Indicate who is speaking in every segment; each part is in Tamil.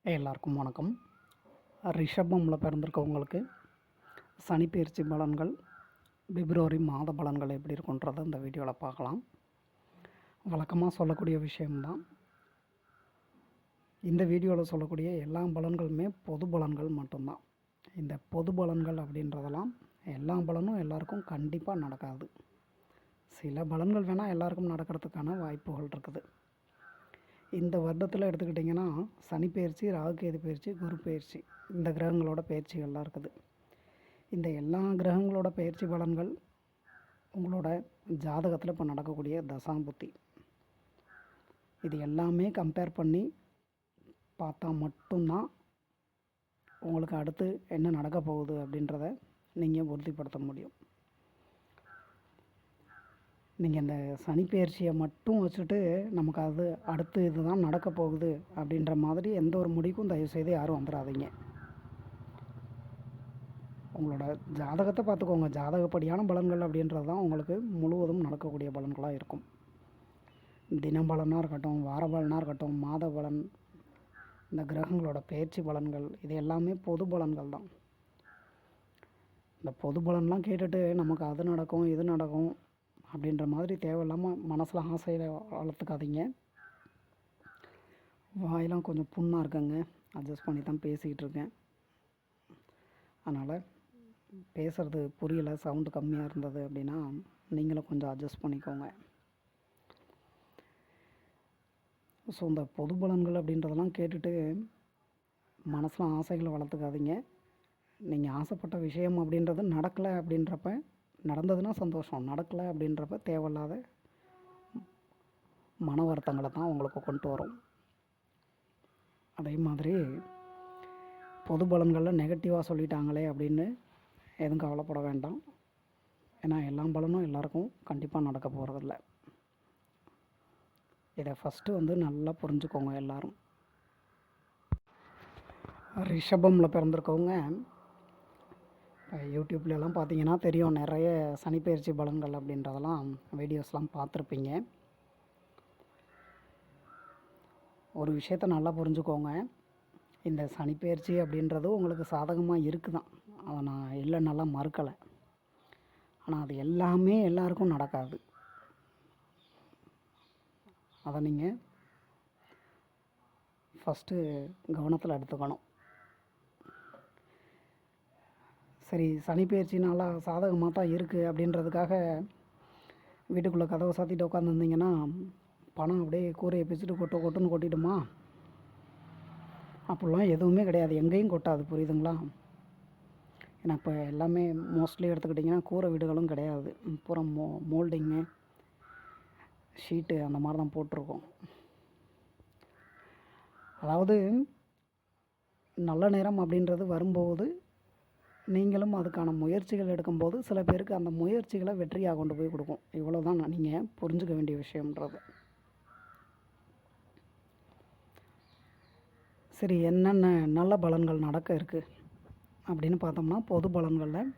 Speaker 1: எல்லாருக்கும் வணக்கம். ரிஷபமில் பிறந்திருக்கவங்களுக்கு சனிப்பெயர்ச்சி பலன்கள் பிப்ரவரி மாத பலன்கள் எப்படி இருக்குன்றதை இந்த வீடியோவில் பார்க்கலாம். வழக்கமாக சொல்லக்கூடிய விஷயம்தான். இந்த வீடியோவில் சொல்லக்கூடிய எல்லா பலன்களுமே பொது பலன்கள் மட்டும்தான். இந்த பொது பலன்கள் அப்படின்றதெல்லாம் எல்லா பலனும் எல்லாருக்கும் கண்டிப்பாக நடக்காது. சில பலன்கள் வேணால் எல்லாருக்கும் நடக்கிறதுக்கான வாய்ப்புகள் இருக்குது. இந்த வருடத்தில் எடுத்துக்கிட்டிங்கன்னா சனி பயிற்சி, ராகுகேது பயிற்சி, குரு பயிற்சி, இந்த கிரகங்களோட பயிற்சிகள்லாம் இருக்குது. இந்த எல்லா கிரகங்களோட பயிற்சி பலன்கள் உங்களோட ஜாதகத்தில் இப்போ நடக்கக்கூடிய தசாம்புத்தி, இது எல்லாமே கம்பேர் பண்ணி பார்த்தா மட்டும்தான் உங்களுக்கு அடுத்து என்ன நடக்க போகுது அப்படின்றத நீங்கள் உறுதிப்படுத்த முடியும். நீங்கள் இந்த சனிப்பெயர்ச்சியை மட்டும் வச்சுட்டு நமக்கு அது அடுத்து இதுதான் நடக்க போகுது அப்படின்ற மாதிரி எந்த ஒரு முடிவுக்கும் தயவுசெய்து யாரும் வந்துடாதீங்க. உங்களோட ஜாதகத்தை பார்த்துக்கோங்க. ஜாதகப்படியான பலன்கள் அப்படின்றது தான் உங்களுக்கு முழுவதும் நடக்கக்கூடிய பலன்களாக இருக்கும். தினம் பலனாக இருக்கட்டும், வார பலனாக இருக்கட்டும், மாத பலன், இந்த கிரகங்களோட பயிற்சி பலன்கள், இது எல்லாமே பொது பலன்கள் தான். இந்த பொது பலன்லாம் கேட்டுட்டு நமக்கு அது நடக்கும் இது நடக்கும் அப்படின்ற மாதிரி தேவையில்லாமல் மனசில் ஆசையில் வளர்த்துக்காதீங்க. வாயெல்லாம் கொஞ்சம் புண்ணாக இருக்குங்க, அட்ஜஸ்ட் பண்ணி தான் பேசிக்கிட்டு இருக்கேன். அதனால் பேசுகிறது புரியலை, சவுண்டு கம்மியாக இருந்தது அப்படின்னா நீங்களும் கொஞ்சம் அட்ஜஸ்ட் பண்ணிக்கோங்க. ஸோ இந்த பொது பலன்கள் அப்படின்றதெல்லாம் கேட்டுட்டு மனசில் ஆசைகளை வளர்த்துக்காதீங்க. நீங்கள் ஆசைப்பட்ட விஷயம் அப்படின்றது நடக்கலை அப்படின்றப்ப, நடந்ததுன்னா சந்தோஷம், நடக்கலை அப்படின்றப்ப தேவையில்லாத மன வருத்தங்களை தான் உங்களுக்கு கொண்டு வரும். அதே மாதிரி பொது பலன்களில் நெகட்டிவாக சொல்லிட்டாங்களே அப்படின்னு எதுவும் கவலைப்பட வேண்டாம். ஏன்னா எல்லா பலனும் எல்லாருக்கும் கண்டிப்பாக நடக்க போகிறதில்ல. இதை ஃபஸ்ட்டு நல்லா புரிஞ்சுக்கோங்க எல்லோரும். ரிஷபமில் பிறந்திருக்கவங்க யூடியூப்லலாம் பார்த்தீங்கன்னா தெரியும், நிறைய சனிப்பெயர்ச்சி பலன்கள் அப்படின்றதெல்லாம் வீடியோஸ்லாம் பார்த்துருப்பீங்க. ஒரு விஷயத்த நல்லா புரிஞ்சுக்கோங்க. இந்த சனிப்பெயர்ச்சி அப்படின்றது உங்களுக்கு சாதகமாக இருக்குதான், அதை நான் இல்லைன்னால மறுக்கலை. ஆனால் அது எல்லாமே எல்லாருக்கும் நடக்காது. அதை நீங்கள் ஃபஸ்ட்டு கவனத்தில் எடுத்துக்கணும். சரி, சனிப்பெயர்ச்சினால சாதகமாக தான் இருக்குது அப்படின்றதுக்காக வீட்டுக்குள்ளே கதவை சாத்திட்டு உட்காந்துருந்தீங்கன்னா பணம் அப்படியே கூரையை பிச்சுட்டு கொட்டுன்னு கொட்டிடுமா? அப்படிலாம் எதுவுமே கிடையாது, எங்கேயும் கொட்டாது. புரியுதுங்களா? ஏன்னா இப்போ எல்லாமே மோஸ்ட்லி எடுத்துக்கிட்டிங்கன்னா கூரை வீடுகளும் கிடையாது, பூரா மோல்டிங்கு, ஷீட்டு அந்த மாதிரி தான் போட்டிருக்கோம். அதாவது நல்ல நேரம் அப்படின்றது வரும்போது நீங்களும் அதுக்கான முயற்சிகள் எடுக்கும்போது சில பேருக்கு அந்த முயற்சிகளை வெற்றியாக கொண்டு போய் கொடுக்கும். இவ்வளோ தான் நீங்கள் புரிஞ்சுக்க வேண்டிய விஷயம்ன்றது. சரி, என்னென்ன நல்ல பலன்கள் நடக்க இருக்குது அப்படின்னு பார்த்தோம்னா, பொது பலன்களில்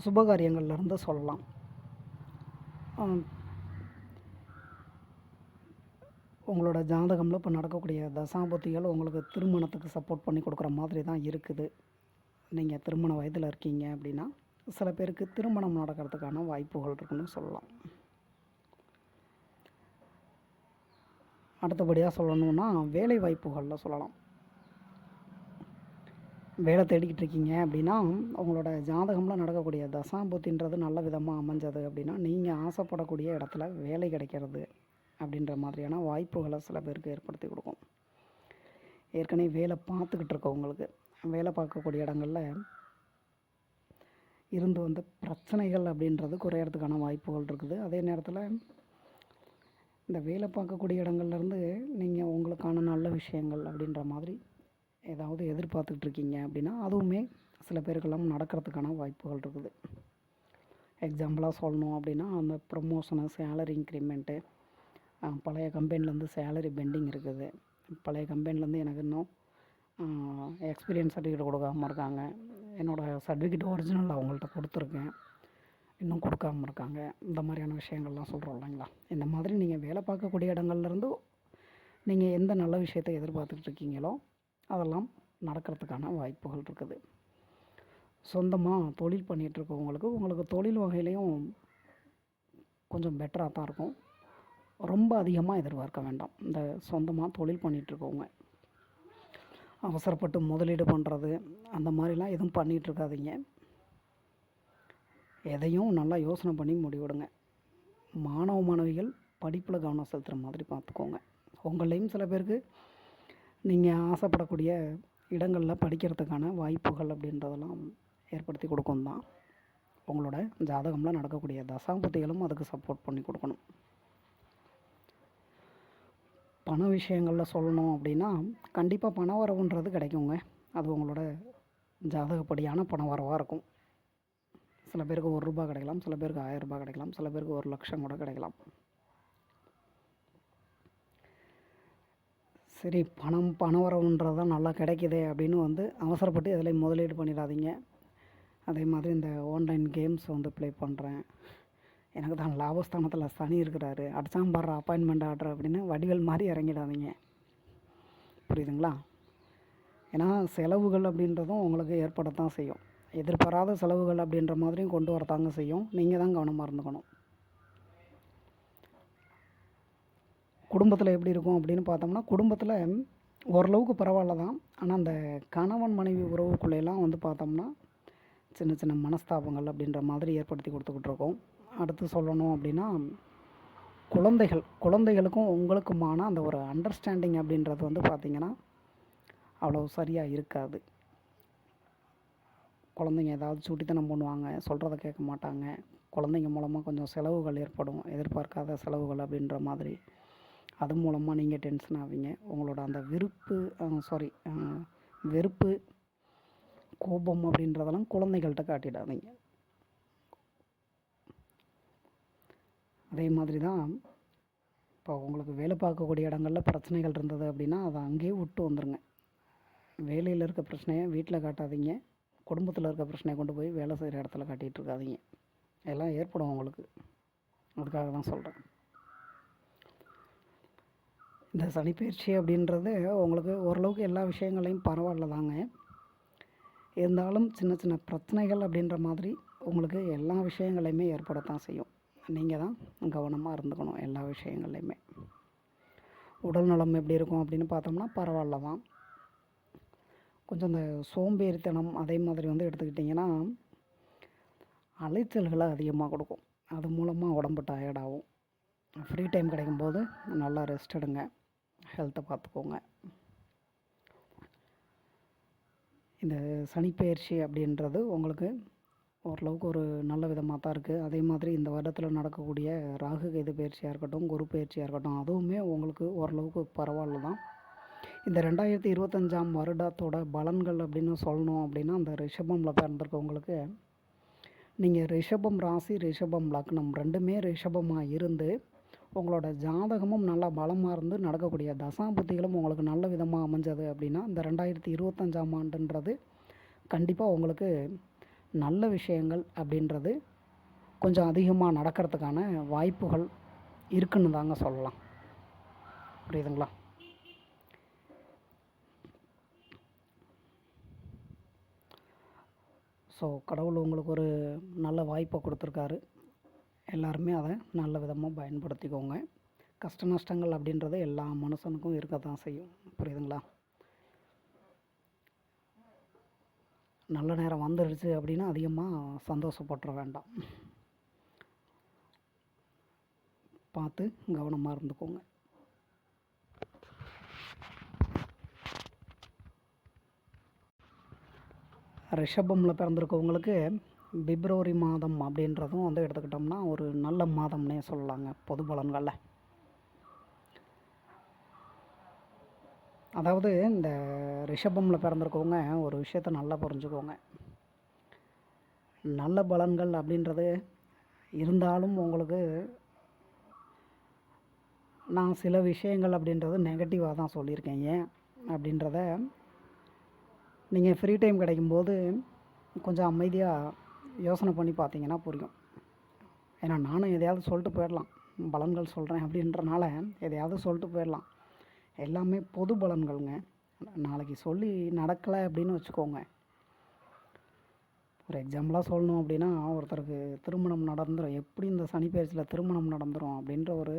Speaker 1: சுபகாரியங்கள்லேருந்து சொல்லலாம். உங்களோட ஜாதகமில் இப்போ நடக்கக்கூடிய தசாபுத்திகள் உங்களுக்கு திருமணத்துக்கு சப்போர்ட் பண்ணி கொடுக்குற மாதிரி தான் இருக்குது. நீங்கள் திருமண வயதில் இருக்கீங்க அப்படின்னா சில பேருக்கு திருமணம் நடக்கிறதுக்கான வாய்ப்புகள் இருக்குன்னு சொல்லலாம். அடுத்தபடியாக சொல்லணுன்னா வேலை வாய்ப்புகளில் சொல்லலாம். வேலை தேடிக்கிட்டு இருக்கீங்க அப்படின்னா உங்களோட ஜாதகமில் நடக்கக்கூடிய தசாபுத்தின்றது நல்ல விதமாக அமைஞ்சது அப்படின்னா நீங்கள் ஆசைப்படக்கூடிய இடத்துல வேலை கிடைக்கிறது அப்படின்ற மாதிரியான வாய்ப்புகளை சில பேருக்கு ஏற்படுத்தி கொடுக்கும். ஏற்கனவே வேலை பார்த்துக்கிட்டு இருக்கவங்களுக்கு வேலை பார்க்கக்கூடிய இடங்களில் இருந்து வந்த பிரச்சனைகள் அப்படின்றது குறையிறதுக்கான வாய்ப்புகள் இருக்குது. அதே நேரத்தில் இந்த வேலை பார்க்கக்கூடிய இடங்கள்லேருந்து நீங்கள் உங்களுக்கான நல்ல விஷயங்கள் அப்படின்ற மாதிரி ஏதாவது எதிர்பார்த்துக்கிட்டு இருக்கீங்க அப்படின்னா அதுவுமே சில பேருக்கெல்லாம் நடக்கிறதுக்கான வாய்ப்புகள் இருக்குது. எக்ஸாம்பிளாக சொல்லணும் அப்படின்னா அந்த ப்ரமோஷனு, சேலரி இன்க்ரிமெண்ட்டு, பழைய கம்பெனிலேருந்து சேலரி பெண்டிங் இருக்குது, பழைய கம்பெனிலேருந்து எனக்கு இன்னும் எக்ஸ்பீரியன்ஸ் சர்டிஃபிகேட் கொடுக்காமல் இருக்காங்க, என்னோடய சர்டிஃபிகேட் ஒரிஜினல் அவங்கள்ட்ட கொடுத்துருக்கேன், இன்னும் கொடுக்காமல் இருக்காங்க, இந்த மாதிரியான விஷயங்கள்லாம் சொல்கிறோம் இல்லைங்களா. இந்த மாதிரி நீங்கள் வேலை பார்க்கக்கூடிய இடங்கள்லேருந்து நீங்கள் எந்த நல்ல விஷயத்தை எதிர்பார்த்துக்கிட்டு இருக்கீங்களோ அதெல்லாம் நடக்கிறதுக்கான வாய்ப்புகள் இருக்குது. சொந்தமாக தொழில் பண்ணிகிட்ருக்கவங்களுக்கு உங்களுக்கு தொழில் வகையிலையும் கொஞ்சம் பெட்டராக தான் இருக்கும். ரொம்ப அதிகமாக எதிர்பார்க்க வேண்டாம். இந்த சொந்தமாக தொழில் பண்ணிகிட்ருக்கவங்க அவசரப்பட்டு முதலீடு பண்ணுறது அந்த மாதிரிலாம் எதுவும் பண்ணிகிட்ருக்காதீங்க. எதையும் நல்லா யோசனை பண்ணி முடிவெடுங்க. மாணவ மாணவிகள் படிப்பில் கவனம் செலுத்துகிற மாதிரி பார்த்துக்கோங்க. உங்களையும் சில பேருக்கு நீங்கள் ஆசைப்படக்கூடிய இடங்களில் படிக்கிறதுக்கான வாய்ப்புகள் அப்படின்றதெல்லாம் ஏற்படுத்தி கொடுக்கும் தான். உங்களோட ஜாதகம்லாம் நடக்கக்கூடிய தசாபுத்திகளும் அதுக்கு சப்போர்ட் பண்ணி கொடுக்கணும். பண விஷயங்களில் சொல்லணும் அப்படின்னா கண்டிப்பாக பண வரவுன்றது கிடைக்குங்க. அது உங்களோட ஜாதகப்படியான பண வரவாக இருக்கும். சில பேருக்கு ₹1 கிடைக்கலாம், சில பேருக்கு ₹1000 கிடைக்கலாம், சில பேருக்கு 1,00,000 கூட கிடைக்கலாம். சரி, பண வரவுன்றது தான் நல்லா கிடைக்குதே அப்படின்னு அவசரப்பட்டு இதில் முதலீடு பண்ணிடாதீங்க. அதே மாதிரி இந்த ஆன்லைன் கேம்ஸ் ப்ளே பண்ணுறேன், எனக்கு தான் லாபஸ்தானத்தில் சனி இருக்கிறாரு, அடிச்சாம் பாடுற அப்பாயின்மெண்ட் ஆர்டர் அப்படின்னு வடிவேல் மாதிரி இறங்கிடாதீங்க. புரியுதுங்களா? ஏன்னா செலவுகள் அப்படின்றதும் உங்களுக்கு ஏற்படத்தான் செய்யும். எதிர்பாராத செலவுகள் அப்படின்ற மாதிரியும் கொண்டு வரத்தாங்க செய்யும். நீங்கள் தான் கவனமாக இருந்துக்கணும். குடும்பத்தில் எப்படி இருக்கும் அப்படின்னு பார்த்தோம்னா, குடும்பத்தில் ஓரளவுக்கு பரவாயில்ல தான். ஆனால் அந்த கணவன் மனைவி உறவுக்குள்ளேலாம் பார்த்தோம்னா சின்ன சின்ன மனஸ்தாபங்கள் அப்படின்ற மாதிரி ஏற்படுத்தி கொடுத்துக்கிட்டு இருக்கோம். அடுத்து சொல்லணும் அப்படின்னா குழந்தைகளுக்கும் உங்களுக்குமான அந்த ஒரு அண்டர்ஸ்டாண்டிங் அப்படின்றது பார்த்திங்கன்னா அவ்வளோ சரியாக இருக்காது. குழந்தைங்க ஏதாவது சுட்டித்தனம் பண்ணுவாங்க, சொல்கிறத கேட்க மாட்டாங்க. குழந்தைங்க மூலமாக கொஞ்சம் செலவுகள் ஏற்படும், எதிர்பார்க்காத செலவுகள் அப்படின்ற மாதிரி. அது மூலமாக நீங்கள் டென்ஷன் ஆவீங்க. உங்களோட அந்த வெறுப்பு, கோபம் அப்படின்றதெல்லாம் குழந்தைகள்கிட்ட காட்டிடாதீங்க. அதே மாதிரி தான் இப்போ உங்களுக்கு வேலை பார்க்கக்கூடிய இடங்களில் பிரச்சனைகள் இருந்தது அப்படின்னா அதை அங்கேயே விட்டு வந்துடுங்க. வேலையில் இருக்க பிரச்சனையை வீட்டில் காட்டாதீங்க. குடும்பத்தில் இருக்க பிரச்சனையை கொண்டு போய் வேலை செய்கிற இடத்துல காட்டிகிட்டு இருக்காதீங்க. எல்லாம் ஏற்படும் உங்களுக்கு. அதுக்காக தான் சொல்கிறேன். இந்த சனிப்பெயர்ச்சி அப்படின்றது உங்களுக்கு ஓரளவுக்கு எல்லா விஷயங்களையும் பரவாயில்ல தாங்க. இருந்தாலும் சின்ன சின்ன பிரச்சனைகள் அப்படின்ற மாதிரி உங்களுக்கு எல்லா விஷயங்களையுமே ஏற்படத்தான் செய்யும். நீங்கள் தான் கவனமாக இருந்துக்கணும் எல்லா விஷயங்கள்லையுமே. உடல் நலம் எப்படி இருக்கும் அப்படின்னு பார்த்தோம்னா பரவாயில்ல தான். கொஞ்சம் இந்த சோம்பேறித்தனம் அதே மாதிரி எடுத்துக்கிட்டிங்கன்னா அலைச்சல்களை அதிகமாக கொடுக்கும். அது மூலமாக உடம்பு டயர்டாகும். ஃப்ரீ டைம் கிடைக்கும்போது நல்லா ரெஸ்ட் எடுங்க, ஹெல்த்தை பார்த்துக்கோங்க. இந்த சனிப்பெயர்ச்சி அப்படின்றது உங்களுக்கு ஓரளவுக்கு ஒரு நல்ல விதமாக தான் இருக்குது. அதே மாதிரி இந்த வருடத்தில் நடக்கக்கூடிய ராகு கேது பயிற்சியாக இருக்கட்டும், குரு பயிற்சியாக இருக்கட்டும், அதுவுமே உங்களுக்கு ஓரளவுக்கு பரவாயில்ல தான். இந்த 2025ஆம் வருடத்தோட பலன்கள் அப்படின்னு சொல்லணும் அப்படின்னா அந்த ரிஷபமில் பிறந்திருக்கவங்களுக்கு நீங்கள் ரிஷபம் ராசி, ரிஷபம் லக்னம் ரெண்டுமே ரிஷபமாக இருந்து உங்களோட ஜாதகமும் நல்லா பலமாக இருந்து நடக்கக்கூடிய தசாபுத்திகளும் உங்களுக்கு நல்ல விதமாக அமைஞ்சது அப்படின்னா இந்த 2025ஆம் ஆண்டுன்றது கண்டிப்பாக உங்களுக்கு நல்ல விஷயங்கள் அப்படின்றது கொஞ்சம் அதிகமாக நடக்கிறதுக்கான வாய்ப்புகள் இருக்குன்னு தாங்க சொல்லலாம். புரியுதுங்களா? ஸோ கடவுள் உங்களுக்கு ஒரு நல்ல வாய்ப்பை கொடுத்துருக்காரு. எல்லாருமே அதை நல்ல விதமாக பயன்படுத்திக்கோங்க. கஷ்ட நஷ்டங்கள் அப்படின்றது எல்லா மனுஷனுக்கும் இருக்க தான் செய்யும். புரியுதுங்களா? நல்ல நேரம் வந்துடுச்சு அப்படின்னா அதிகமாக சந்தோஷப்பட்டுற வேண்டாம். பார்த்து கவனமாக இருந்துக்கோங்க. ரிஷபமில் பிறந்திருக்கவங்களுக்கு பிப்ரவரி மாதம் அப்படின்றதும் எடுத்துக்கிட்டோம்னா ஒரு நல்ல மாதம்னே சொல்லலாங்க பொது பலன்களில். அதாவது இந்த ரிஷபமில் பிறந்திருக்கவங்க ஒரு விஷயத்த நல்லா புரிஞ்சுக்கோங்க. நல்ல பலன்கள் அப்படின்றது இருந்தாலும் உங்களுக்கு நான் சில விஷயங்கள் அப்படின்றது நெகட்டிவாக தான் சொல்லியிருக்கேன். ஏன் அப்படின்றத நீங்கள் ஃப்ரீ டைம் கிடைக்கும்போது கொஞ்சம் அமைதியாக யோசனை பண்ணி பார்த்தீங்கன்னா புரியும். ஏன்னா நானும் எதையாவது சொல்லிட்டு போயிடலாம், பலன்கள் சொல்கிறேன் அப்படின்றனால எதையாவது சொல்லிட்டு போயிடலாம். எல்லாமே பொது பலன்கள்ங்க. நாளைக்கு சொல்லி நடக்கலை அப்படின்னு வச்சுக்கோங்க. ஒரு எக்ஸாம்பிளாக சொல்லணும் அப்படின்னா, ஒருத்தருக்கு திருமணம் நடந்துடும், எப்படி இந்த சனி பெயர்ச்சியில் திருமணம் நடந்துடும் அப்படின்ற ஒரு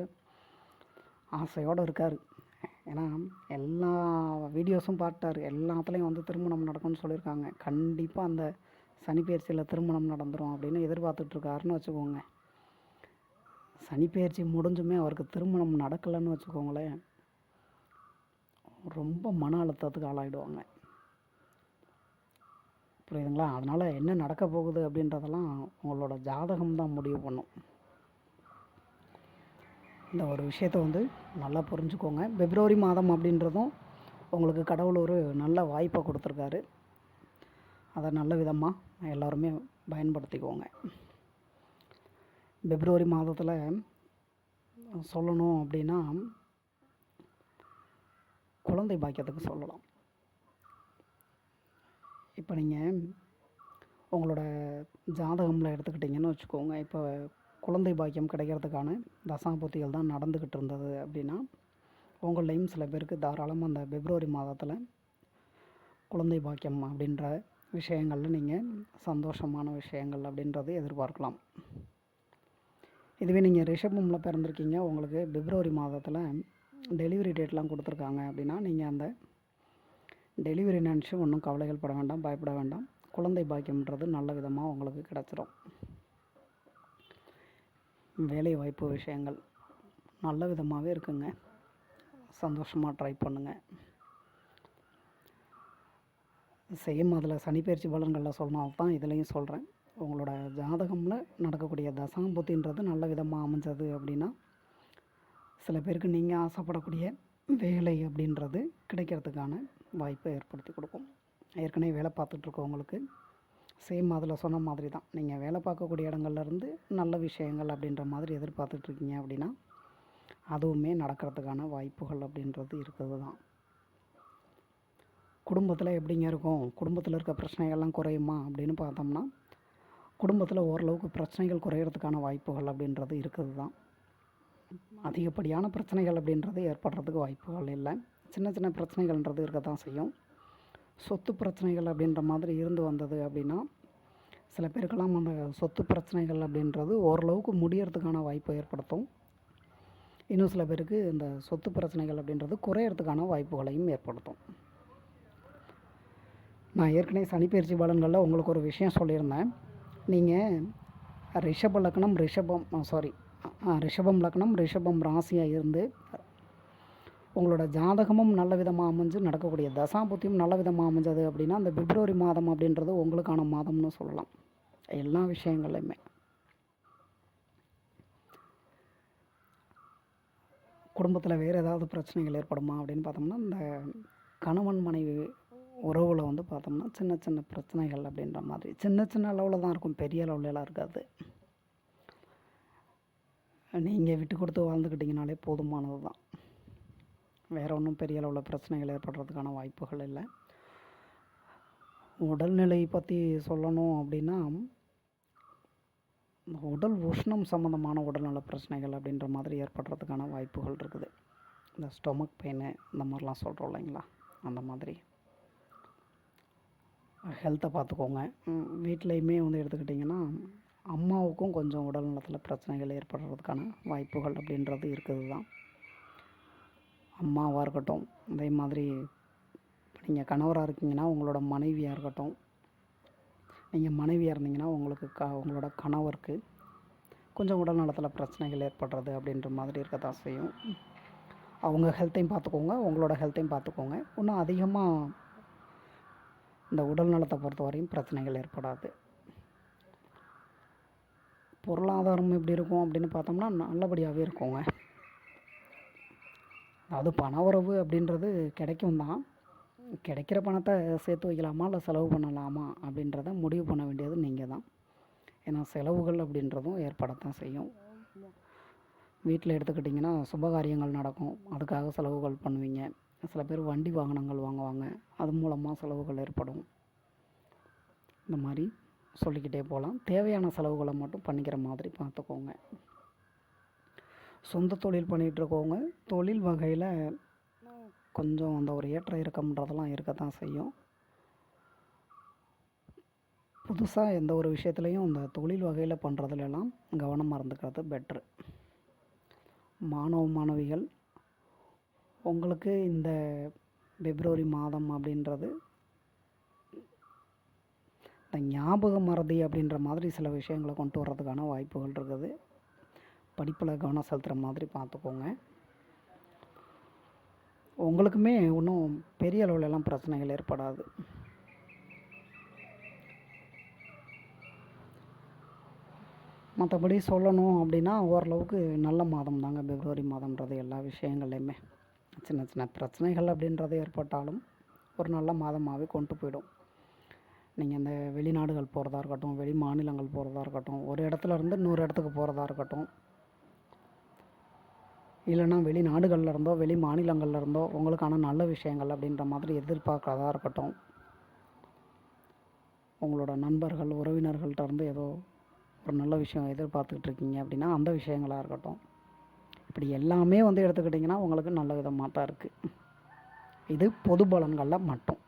Speaker 1: ஆசையோடு இருக்கார். ஏன்னா எல்லா வீடியோஸும் பார்த்தார், எல்லாத்துலேயும் வந்து திருமணம் நடக்கும்னு சொல்லியிருக்காங்க. கண்டிப்பாக அந்த சனி பெயர்ச்சியில் திருமணம் நடந்துடும் அப்படின்னு எதிர்பார்த்துட்ருக்காருன்னு வச்சுக்கோங்க. சனி பெயர்ச்சி முடிஞ்சுமே அவருக்கு திருமணம் நடக்கலைன்னு வச்சுக்கோங்களேன், ரொம்ப மன அழுத்தத்துக்கு ஆளாயிடுவாங்க. புரியுதுங்களா? அதனால் என்ன நடக்க போகுது அப்படின்றதெல்லாம் உங்களோட ஜாதகம் தான் முடிவு பண்ணும். இந்த ஒரு விஷயத்தை வந்து நல்லா புரிஞ்சுக்கோங்க. பிப்ரவரி மாதம் அப்படின்றதும் உங்களுக்கு கடவுள் ஒரு நல்ல வாய்ப்பை கொடுத்துருக்காரு. அதை நல்ல விதமாக எல்லோருமே பயன்படுத்திக்கோங்க. பிப்ரவரி மாதத்தில் சொல்லணும் அப்படின்னா குழந்தை பாக்கியத்துக்கு சொல்லலாம். இப்போ நீங்கள் உங்களோட ஜாதகமில் எடுத்துக்கிட்டிங்கன்னு வச்சுக்கோங்க, இப்போ குழந்தை பாக்கியம் கிடைக்கிறதுக்கான தசாபுத்திகள் தான் நடந்துக்கிட்டு இருந்தது அப்படின்னா, உங்கள்லையும் சில பேருக்கு தாராளமாக அந்த பிப்ரவரி மாதத்தில் குழந்தை பாக்கியம் அப்படின்ற விஷயங்களில் நீங்கள் சந்தோஷமான விஷயங்கள் அப்படின்றது எதிர்பார்க்கலாம். இதுவே நீங்கள் ரிஷபமில் பிறந்திருக்கீங்க, உங்களுக்கு பிப்ரவரி மாதத்தில் டெலிவரி டேட்லாம் கொடுத்துருக்காங்க அப்படின்னா, நீங்கள் அந்த டெலிவரி நினச்சி ஒன்றும் கவலைகள் பட வேண்டாம், பயப்பட வேண்டாம். குழந்தை பாக்கியம்ன்றது நல்ல விதமாக உங்களுக்கு கிடச்சிரும். வேலை வாய்ப்பு விஷயங்கள் நல்ல விதமாகவே இருக்குங்க. சந்தோஷமாக ட்ரை பண்ணுங்கள். சேம் அதில் சனிப்பெயர்ச்சி பலன்களில் சொல்லணும் தான் இதுலேயும் சொல்கிறேன். உங்களோட ஜாதகமில் நடக்கக்கூடிய தசாம்புத்தின்றது நல்ல விதமாக அமைஞ்சது அப்படின்னா, சில பேருக்கு நீங்கள் ஆசைப்படக்கூடிய வேலை அப்படின்றது கிடைக்கிறதுக்கான வாய்ப்பை ஏற்படுத்தி கொடுக்கும். ஏற்கனவே வேலை பார்த்துட்ருக்கவங்களுக்கு சேம் அதில் சொன்ன மாதிரி தான், நீங்கள் வேலை பார்க்கக்கூடிய இடங்கள்லேருந்து நல்ல விஷயங்கள் அப்படின்ற மாதிரி எதிர்பார்த்துட்ருக்கீங்க அப்படின்னா, அதுவுமே நடக்கிறதுக்கான வாய்ப்புகள் அப்படின்றது இருக்குது தான். குடும்பத்தில் எப்படிங்க இருக்கும், குடும்பத்தில் இருக்க பிரச்சனைகள்லாம் குறையுமா அப்படின்னு பார்த்தோம்னா, குடும்பத்தில் ஓரளவுக்கு பிரச்சனைகள் குறையிறதுக்கான வாய்ப்புகள் அப்படின்றது இருக்குது தான். அதிகப்படியான பிரச்சனைகள் அப்படின்றது ஏற்படுறதுக்கு வாய்ப்புகள் இல்லை. சின்ன சின்ன பிரச்சனைகள்ன்றது இருக்க தான் செய்யும். சொத்து பிரச்சனைகள் அப்படின்ற மாதிரி இருந்து வந்தது அப்படின்னா, சில பேருக்கெல்லாம் அந்த சொத்து பிரச்சனைகள் அப்படின்றது ஓரளவுக்கு முடியறதுக்கான வாய்ப்பை ஏற்படுத்தும். இன்னும் சில பேருக்கு இந்த சொத்து பிரச்சனைகள் அப்படின்றது குறையிறதுக்கான வாய்ப்புகளையும் ஏற்படுத்தும். நான் ஏற்கனவே சனிப்பெயர்ச்சி பலன்களில் உங்களுக்கு ஒரு விஷயம் சொல்லியிருந்தேன். நீங்கள் ரிஷபம் லக்னம் ரிஷபம் ராசியாக இருந்து உங்களோட ஜாதகமும் நல்ல விதமாக அமைஞ்சு நடக்கக்கூடிய தசாபுத்தியும் நல்ல விதமாக அமைஞ்சது அப்படின்னா, அந்த பிப்ரவரி மாதம் அப்படின்றது உங்களுக்கான மாதம்னு சொல்லலாம். எல்லா விஷயங்களையுமே குடும்பத்தில் வேறு ஏதாவது பிரச்சனைகள் ஏற்படுமா அப்படின்னு பார்த்தோம்னா, இந்த கணவன் மனைவி உறவில் வந்து பார்த்தோம்னா சின்ன சின்ன பிரச்சனைகள் அப்படின்ற மாதிரி சின்ன சின்ன அளவில் தான் இருக்கும், பெரிய அளவுலலாம் இருக்காது. நீங்கள் விட்டு கொடுத்து வாழ்ந்துக்கிட்டிங்கனாலே போதுமானது தான். வேறு ஒன்றும் பெரிய அளவில் பிரச்சனைகள் ஏற்படுறதுக்கான வாய்ப்புகள் இல்லை. உடல்நிலை பற்றி சொல்லணும் அப்படின்னா, உடல் உஷ்ணம் சம்மந்தமான உடல்நல பிரச்சனைகள் அப்படின்ற மாதிரி ஏற்படுறதுக்கான வாய்ப்புகள் இருக்குது. இந்த ஸ்டொமக் பெயின் இந்த மாதிரிலாம் சொல்கிறோம் இல்லைங்களா, அந்த மாதிரி ஹெல்த்தை பார்த்துக்கோங்க. வீட்லேயுமே வந்து எடுத்துக்கிட்டிங்கன்னா, அம்மாவுக்கும் கொஞ்சம் உடல் நலத்தில் பிரச்சனைகள் ஏற்படுறதுக்கான வாய்ப்புகள் அப்படின்றது இருக்குது தான். அம்மாவாக இருக்கட்டும், அதே மாதிரி நீங்கள் கணவராக இருக்கீங்கன்னா உங்களோட மனைவியாக இருக்கட்டும், நீங்கள் மனைவியாக இருந்தீங்கன்னா உங்களோட கணவருக்கு கொஞ்சம் உடல் நலத்தில் பிரச்சனைகள் ஏற்படுறது அப்படின்ற மாதிரி இருக்க தான் செய்யும். அவங்க ஹெல்த்தையும் பார்த்துக்கோங்க, உங்களோட ஹெல்த்தையும் பார்த்துக்கோங்க. இன்னும் அதிகமாக இந்த உடல் நலத்தை பொறுத்த வரையும் பிரச்சனைகள் ஏற்படாது. பொருளாதாரம் எப்படி இருக்கும் அப்படின்னு பார்த்தோம்னா நல்லபடியாகவே இருக்குங்க. அதாவது பண வரவு அப்படின்றது கிடைக்கும் தான். கிடைக்கிற பணத்தை சேர்த்து வைக்கலாமா இல்லை செலவு பண்ணலாமா அப்படின்றத முடிவு பண்ண வேண்டியது நீங்கள் தான். ஏன்னா செலவுகள் அப்படின்றதும் ஏற்படத்தான் செய்யும். வீட்டில் எடுத்துக்கிட்டிங்கன்னா சுபகாரியங்கள் நடக்கும், அதுக்காக செலவுகள் பண்ணுவீங்க. சில பேர் வண்டி வாகனங்கள் வாங்குவாங்க, அது மூலமாக செலவுகள் ஏற்படும். இந்த மாதிரி சொல்லிக்கிட்டே போகலாம். தேவையான செலவுகளை மட்டும் பண்ணிக்கிற மாதிரி பார்த்துக்கோங்க. சொந்த தொழில் பண்ணிகிட்ருக்கவங்க தொழில் வகையில் கொஞ்சம் அந்த ஒரு ஏற்ற இறக்கம்ன்றதெல்லாம் இருக்கத்தான் செய்யும். புதுசாக எந்த ஒரு விஷயத்துலையும் இந்த தொழில் வகையில் பண்ணுறதுலலாம் கவனமாக இருந்துக்கிறது பெட்ரு. மாணவ மாணவிகள், உங்களுக்கு இந்த பிப்ரவரி மாதம் அப்படின்றது இந்த ஞாபக மறதி அப்படின்ற மாதிரி சில விஷயங்களை கொண்டு வர்றதுக்கான வாய்ப்புகள் இருக்குது. படிப்பில் கவனம் செலுத்துகிற மாதிரி பார்த்துக்கோங்க. உங்களுக்குமே ஒன்றும் பெரிய அளவுலலாம் பிரச்சனைகள் ஏற்படாது. மற்றபடி சொல்லணும் அப்படின்னா ஓரளவுக்கு நல்ல மாதம் தாங்க பிப்ரவரி மாதம்ன்றது. எல்லா விஷயங்கள்லையுமே சின்ன சின்ன பிரச்சனைகள் அப்படின்றது ஏற்பட்டாலும் ஒரு நல்ல மாதமாகவே கொண்டு போயிடும். நீங்கள் இந்த வெளிநாடுகள் போகிறதா இருக்கட்டும், வெளி மாநிலங்கள் போகிறதா இருக்கட்டும், ஒரு இடத்துல இருந்து இன்னொரு இடத்துக்கு போகிறதா இருக்கட்டும், இல்லைன்னா வெளிநாடுகளில் இருந்தோ வெளி மாநிலங்களில் இருந்தோ உங்களுக்கான நல்ல விஷயங்கள் அப்படின்ற மாதிரி எதிர்பார்க்குறதா இருக்கட்டும், உங்களோட நண்பர்கள் உறவினர்கள்ட்ட இருந்து ஏதோ ஒரு நல்ல விஷயம் எதிர்பார்த்துக்கிட்டு இருக்கீங்க அப்படின்னா அந்த விஷயங்களாக இருக்கட்டும், இப்படி எல்லாமே வந்து எடுத்துக்கிட்டிங்கன்னா உங்களுக்கு நல்ல விதமாக தான் இருக்குது. இது பொது பலன்களில் மட்டும்.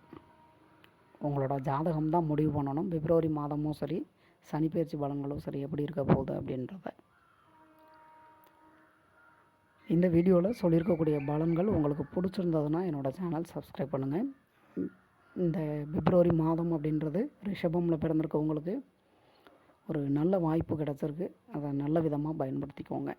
Speaker 1: உங்களோட ஜாதகம் தான் முடிவு பண்ணணும். பிப்ரவரி மாதமும் சரி, சனிப்பெயர்ச்சி பலன்களும் சரி எப்படி இருக்க போகுது அப்படின்றத. இந்த வீடியோவில் சொல்லியிருக்கக்கூடிய பலன்கள் உங்களுக்கு பிடிச்சிருந்ததுன்னா என்னோடய சேனல் சப்ஸ்கிரைப் பண்ணுங்கள். இந்த பிப்ரவரி மாதம் அப்படின்றது ரிஷபமில் பிறந்திருக்கவங்களுக்கு ஒரு நல்ல வாய்ப்பு கிடச்சிருக்கு. அதை நல்ல விதமாக பயன்படுத்திக்கோங்க.